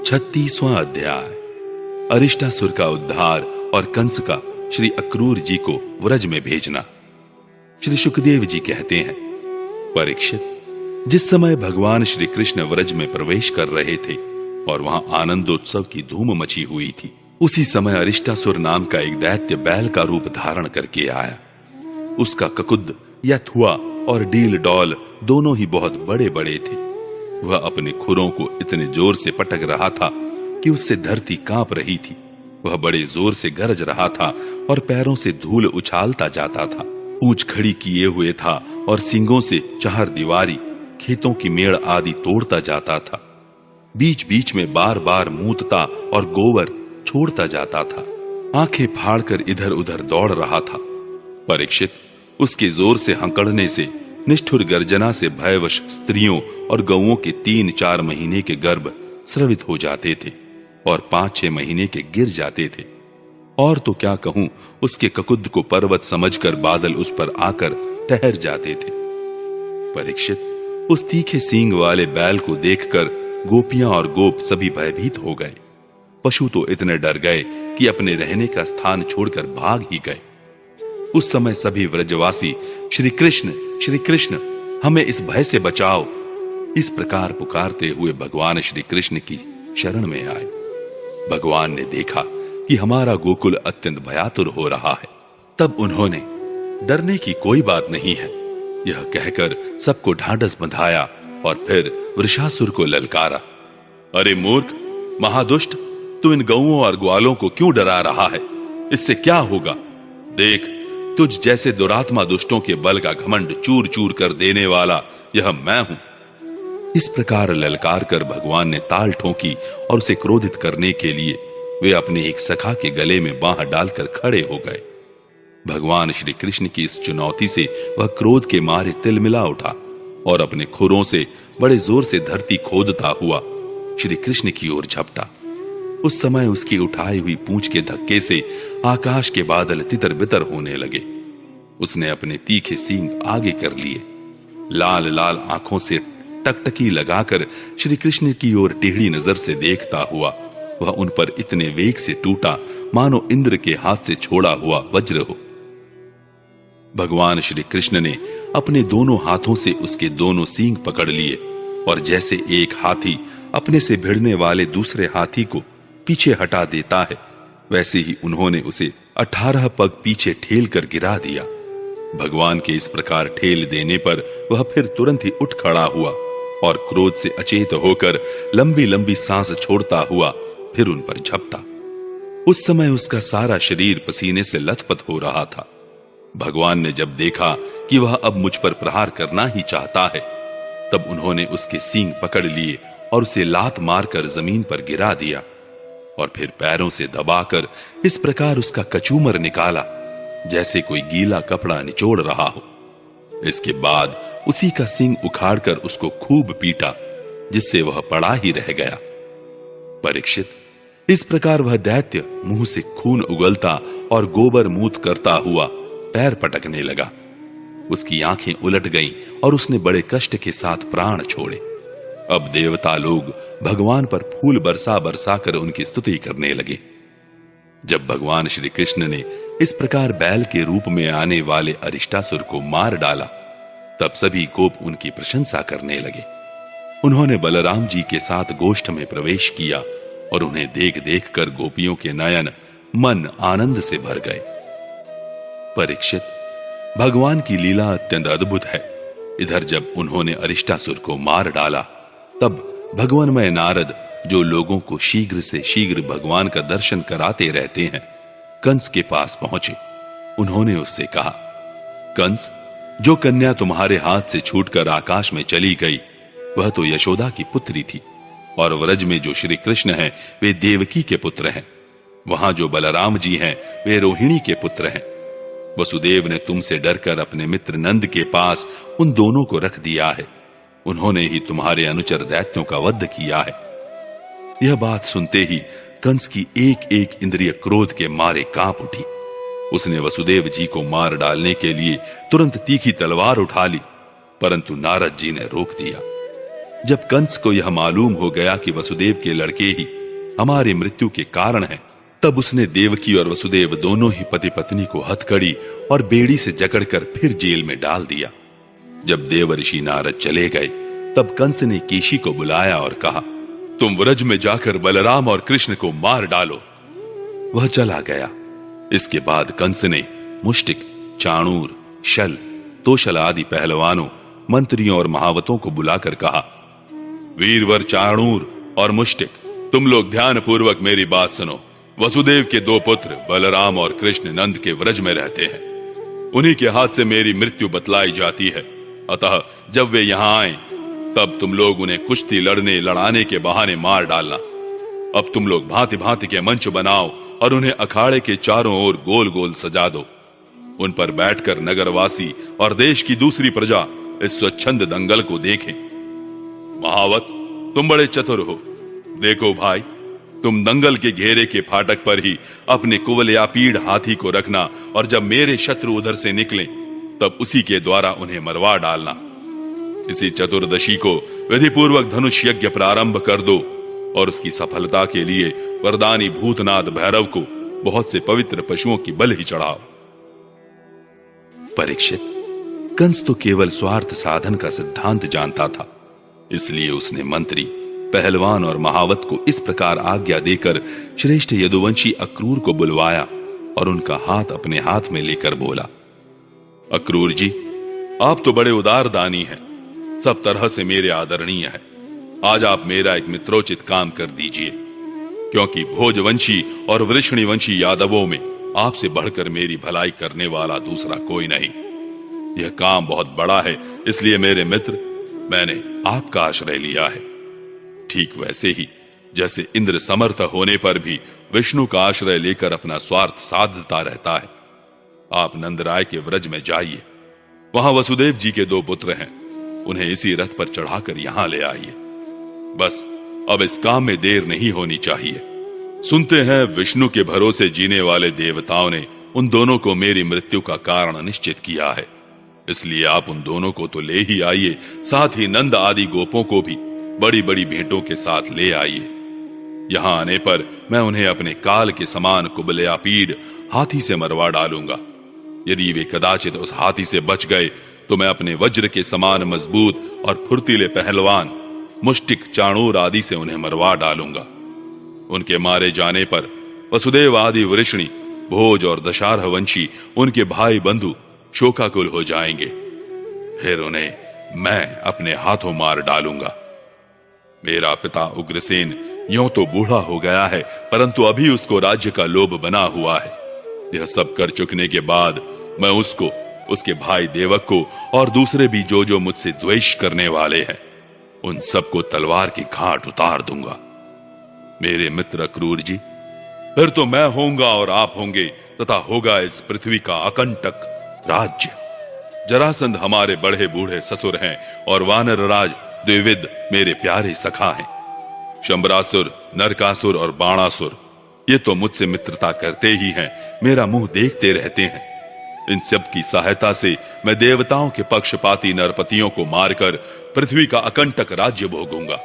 36वां अध्याय। अरिष्टासुर का उद्धार और कंस का श्री अक्रूर जी को व्रज में भेजना। श्री सुखदेव जी कहते हैं, परीक्षित, जिस समय भगवान श्री कृष्ण व्रज में प्रवेश कर रहे थे और वहां आनंदोत्सव की धूम मची हुई थी, उसी समय अरिष्टासुर नाम का एक दैत्य बैल का रूप धारण करके आया। उसका ककुद या थुआ और डील डौल दोनों ही बहुत बड़े बड़े थे। वह अपने खुरों को इतने जोर से पटक रहा था कि उससे धरती कांप रही थी। वह बड़े जोर से गरज रहा था और पैरों से धूल उछालता जाता था। पूंछ खड़ी किए हुए था और सींगों से चार दीवारी, खेतों की मेड़ आदि तोड़ता जाता था। बीच बीच में बार बार मूतता और गोबर छोड़ता जाता था। आंखें फाड़कर इधर उधर दौड़ रहा था। परीक्षित, उसके जोर से हंकड़ने से, निष्ठुर गर्जना से भयवश स्त्रियों और गौओं के 3-4 महीने के गर्भ स्रवित हो जाते थे और 5-6 महीने के गिर जाते थे। और तो क्या कहूं, उसके ककुद को पर्वत समझकर बादल उस पर आकर ठहर जाते थे। परीक्षित, उस तीखे सींग वाले बैल को देखकर गोपियां और गोप सभी भयभीत हो गए। पशु तो इतने डर गए कि अपने रहने का स्थान छोड़कर भाग ही गए। उस समय सभी व्रजवासी श्री कृष्ण, हमें इस भय से बचाओ, इस प्रकार पुकारते हुए भगवान श्री कृष्ण की शरण में आए। भगवान ने देखा कि हमारा गोकुल अत्यंत भयातुर हो रहा है। तब उन्होंने डरने की कोई बात नहीं है यह कहकर सबको ढांढस बंधाया और फिर वृषासुर को ललकारा। अरे मूर्ख, महादुष्ट, तू इन गौओं और ग्वालों को क्यों डरा रहा है? इससे क्या होगा? देख, तुझ जैसे दुरात्मा दुष्टों के बल का घमंड चूर चूर कर देने वाला यह मैं हूं। इस प्रकार ललकार कर भगवान ने ताल ठोकी और उसे क्रोधित करने के लिए वे अपने एक सखा के गले में बांह डालकर खड़े हो गए। भगवान श्री कृष्ण की इस चुनौती से वह क्रोध के मारे तिलमिला उठा और अपने खुरों से बड़े जोर से धरती खोदता हुआ श्री कृष्ण की ओर झपटा। उस समय उसकी उठाई हुई पूंछ के धक्के से आकाश के बादल तितर बितर होने लगे। उसने अपने तीखे सींग आगे कर लिए। लाल लाल आंखों से टकटकी लगाकर श्री कृष्ण की ओर टेढ़ी नजर से देखता हुआ वह उन पर इतने वेग से टूटा मानो इंद्र के हाथ से छोड़ा हुआ वज्र हो। भगवान श्री कृष्ण ने अपने दोनों हाथों से उसके दोनों सींग पकड़ लिए और जैसे एक हाथी अपने से भिड़ने वाले दूसरे हाथी को पीछे हटा देता है, वैसे ही उन्होंने उसे 18 पग पीछे ठेल कर गिरा दिया। भगवान के इस प्रकार ठेल देने पर वह फिर तुरंत ही उठ खड़ा हुआ और क्रोध से अचेत होकर लंबी लंबी सांस छोड़ता हुआ फिर उन पर झपटा। उस समय उसका सारा शरीर पसीने से लथपथ हो रहा था। भगवान ने जब देखा कि वह अब मुझ पर प्रहार करना ही चाहता है, तब उन्होंने उसके सींग पकड़ लिए और उसे लात मारकर जमीन पर गिरा दिया और फिर पैरों से दबाकर इस प्रकार उसका कचूमर निकाला जैसे कोई गीला कपड़ा निचोड़ रहा हो। इसके बाद उसी का सींग उखाड़कर उसको खूब पीटा, जिससे वह पड़ा ही रह गया। परीक्षित, इस प्रकार वह दैत्य मुंह से खून उगलता और गोबर मूत करता हुआ पैर पटकने लगा। उसकी आंखें उलट गईं और उसने बड़े कष्ट के साथ प्राण छोड़े। अब देवता लोग भगवान पर फूल बरसा बरसा कर उनकी स्तुति करने लगे। जब भगवान श्री कृष्ण ने इस प्रकार बैल के रूप में आने वाले अरिष्टासुर को मार डाला, तब सभी गोप उनकी प्रशंसा करने लगे। उन्होंने बलराम जी के साथ गोष्ठ में प्रवेश किया और उन्हें देख देख कर गोपियों के नयन मन आनंद से भर गए। परीक्षित, भगवान की लीला अत्यंत अद्भुत है। इधर जब उन्होंने अरिष्टासुर को मार डाला, तब भगवानमय नारद, जो लोगों को शीघ्र से शीघ्र भगवान का दर्शन कराते रहते हैं, कंस के पास पहुंचे। उन्होंने उससे कहा, कंस, जो कन्या तुम्हारे हाथ से छूटकर आकाश में चली गई, वह तो यशोदा की पुत्री थी, और व्रज में जो श्री कृष्ण हैं वे देवकी के पुत्र हैं। वहां जो बलराम जी हैं वे रोहिणी के पुत्र हैं। वसुदेव ने तुमसे डरकर अपने मित्र नंद के पास उन दोनों को रख दिया है। उन्होंने ही तुम्हारे अनुचर दैत्यों का वध किया है। यह बात सुनते ही कंस की एक एक इंद्रिय क्रोध के मारे कांप उठी। उसने वसुदेव जी को मार डालने के लिए तुरंत तीखी तलवार उठा ली, परंतु नारद जी ने रोक दिया। जब कंस को यह मालूम हो गया कि वसुदेव के लड़के ही हमारी मृत्यु के कारण हैं, तब उसने देवकी और वसुदेव दोनों ही पति पत्नी को हथकड़ी और बेड़ी से जकड़कर फिर जेल में डाल दिया। जब देवर्षि नारद चले गए, तब कंस ने केशी को बुलाया और कहा, तुम व्रज में जाकर बलराम और कृष्ण को मार डालो। वह चला गया। इसके बाद कंस ने मुष्टिक, चाणूर, शल, तोशल आदि पहलवानों, मंत्रियों और महावतों को बुलाकर कहा, वीरवर चाणूर और मुष्टिक, तुम लोग ध्यान पूर्वक मेरी बात सुनो। वसुदेव के दो पुत्र बलराम और कृष्ण नंद के व्रज में रहते हैं। उन्हीं के हाथ से मेरी मृत्यु बतलाई जाती है। अतः जब वे यहां आए, तब तुम लोग उन्हें कुश्ती लड़ाने के बहाने मार डालना। अब तुम लोग भांति भांति के मंच बनाओ और उन्हें अखाड़े के चारों ओर गोल गोल सजा दो। उन पर बैठकर नगरवासी और देश की दूसरी प्रजा इस स्वच्छंद दंगल को देखें। महावत, तुम बड़े चतुर हो। देखो भाई, तुम दंगल के घेरे के फाटक पर ही अपने कुवलयापीड़ हाथी को रखना और जब मेरे शत्रु उधर से निकलें, तब उसी के द्वारा उन्हें मरवा डालना। इसी चतुर्दशी को विधिपूर्वक धनुष यज्ञ प्रारंभ कर दो और उसकी सफलता के लिए वरदानी भूतनाथ भैरव को बहुत से पवित्र पशुओं की बलि ही चढ़ाओ। परीक्षित, कंस तो केवल स्वार्थ साधन का सिद्धांत जानता था, इसलिए उसने मंत्री, पहलवान और महावत को इस प्रकार आज्ञा देकर श्रेष्ठ यदुवंशी अक्रूर को बुलवाया और उनका हाथ अपने हाथ में लेकर बोला, अक्रूर जी, आप तो बड़े उदार दानी हैं, सब तरह से मेरे आदरणीय हैं। आज आप मेरा एक मित्रोचित काम कर दीजिए, क्योंकि भोजवंशी और वृषणिवंशी यादवों में आपसे बढ़कर मेरी भलाई करने वाला दूसरा कोई नहीं। यह काम बहुत बड़ा है, इसलिए मेरे मित्र, मैंने आपका आश्रय लिया है। ठीक वैसे ही जैसे इंद्र समर्थ होने पर भी विष्णु का आश्रय लेकर अपना स्वार्थ साधता रहता है। आप नंदराय के व्रज में जाइए, वहां वसुदेव जी के दो पुत्र हैं, उन्हें इसी रथ पर चढ़ाकर यहां ले आइए। बस अब इस काम में देर नहीं होनी चाहिए। सुनते हैं विष्णु के भरोसे जीने वाले देवताओं ने उन दोनों को मेरी मृत्यु का कारण निश्चित किया है, इसलिए आप उन दोनों को तो ले ही आइए, साथ ही नंद आदि गोपों को भी बड़ी बड़ी भेंटों के साथ ले आइए। यहां आने पर मैं उन्हें अपने काल के समान कुबलयापीड़ हाथी से मरवा डालूंगा। यदि वे कदाचित उस हाथी से बच गए, तो मैं अपने वज्र के समान मजबूत और फुर्तीले पहलवान मुष्टिक, चाणूर आदि से उन्हें मरवा डालूंगा। उनके मारे जाने पर वसुदेव आदि वृषणी, भोज और दशारह वंशी उनके भाई बंधु शोकाकुल हो जाएंगे। फिर उन्हें मैं अपने हाथों मार डालूंगा। मेरा पिता उग्रसेन यूं तो बूढ़ा हो गया है, परंतु अभी उसको राज्य का लोभ बना हुआ है। यह सब कर चुकने के बाद मैं उसको, उसके भाई देवक को और दूसरे भी जो मुझसे द्वेष करने वाले हैं, उन सबको तलवार की घाट उतार दूंगा। मेरे मित्र अक्रूर जी, फिर तो मैं होऊंगा और आप होंगे तथा होगा इस पृथ्वी का अकंटक राज्य। जरासंध हमारे बड़े बूढ़े ससुर हैं और वानर राज द्विविद मेरे प्यारे सखा हैं। शंबरासुर, नरकासुर और बाणासुर ये तो मुझसे मित्रता करते ही हैं, मेरा मुंह देखते रहते हैं। इन सब की सहायता से मैं देवताओं के पक्षपाती नरपतियों को मारकर पृथ्वी का अकंटक राज्य भोगूंगा।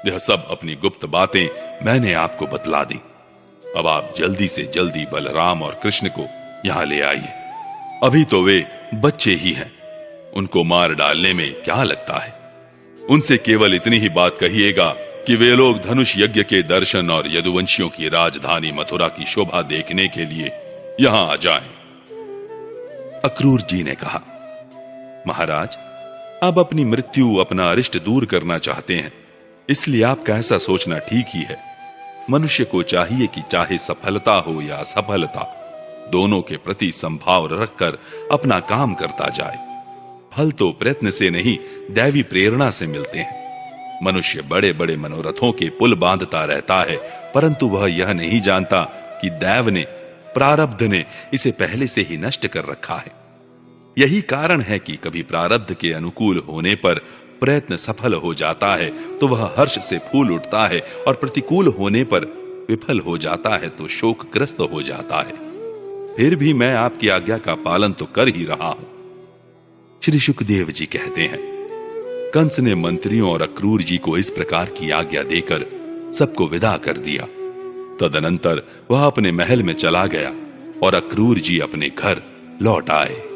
यह सब अपनी गुप्त बातें मैंने आपको बतला दी। अब आप जल्दी से जल्दी बलराम और कृष्ण को यहां ले आइए। अभी तो वे बच्चे ही हैं, उनको मार डालने में क्या लगता है। उनसे केवल इतनी ही बात कहिएगा कि वे लोग धनुष यज्ञ के दर्शन और यदुवंशियों की राजधानी मथुरा की शोभा देखने के लिए यहां आ जाएं। अक्रूर जी ने कहा, महाराज, आप अपनी मृत्यु, अपना अरिष्ट दूर करना चाहते हैं, इसलिए आपका ऐसा सोचना ठीक ही है। मनुष्य को चाहिए कि चाहे सफलता हो या असफलता, दोनों के प्रति संभाव रखकर अपना काम करता जाए। फल तो प्रयत्न से नहीं, दैवी प्रेरणा से मिलते हैं। मनुष्य बड़े बड़े मनोरथों के पुल बांधता रहता है, परंतु वह यह नहीं जानता कि दैव ने, प्रारब्ध ने इसे पहले से ही नष्ट कर रखा है। यही कारण है कि कभी प्रारब्ध के अनुकूल होने पर प्रयत्न सफल हो जाता है तो वह हर्ष से फूल उठता है, और प्रतिकूल होने पर विफल हो जाता है तो शोकग्रस्त हो जाता है। फिर भी मैं आपकी आज्ञा का पालन तो कर ही रहा हूं। श्री सुखदेव जी कहते हैं, कंस ने मंत्रियों और अक्रूर जी को इस प्रकार की आज्ञा देकर सबको विदा कर दिया। तदनंतर वह अपने महल में चला गया और अक्रूर जी अपने घर लौट आए।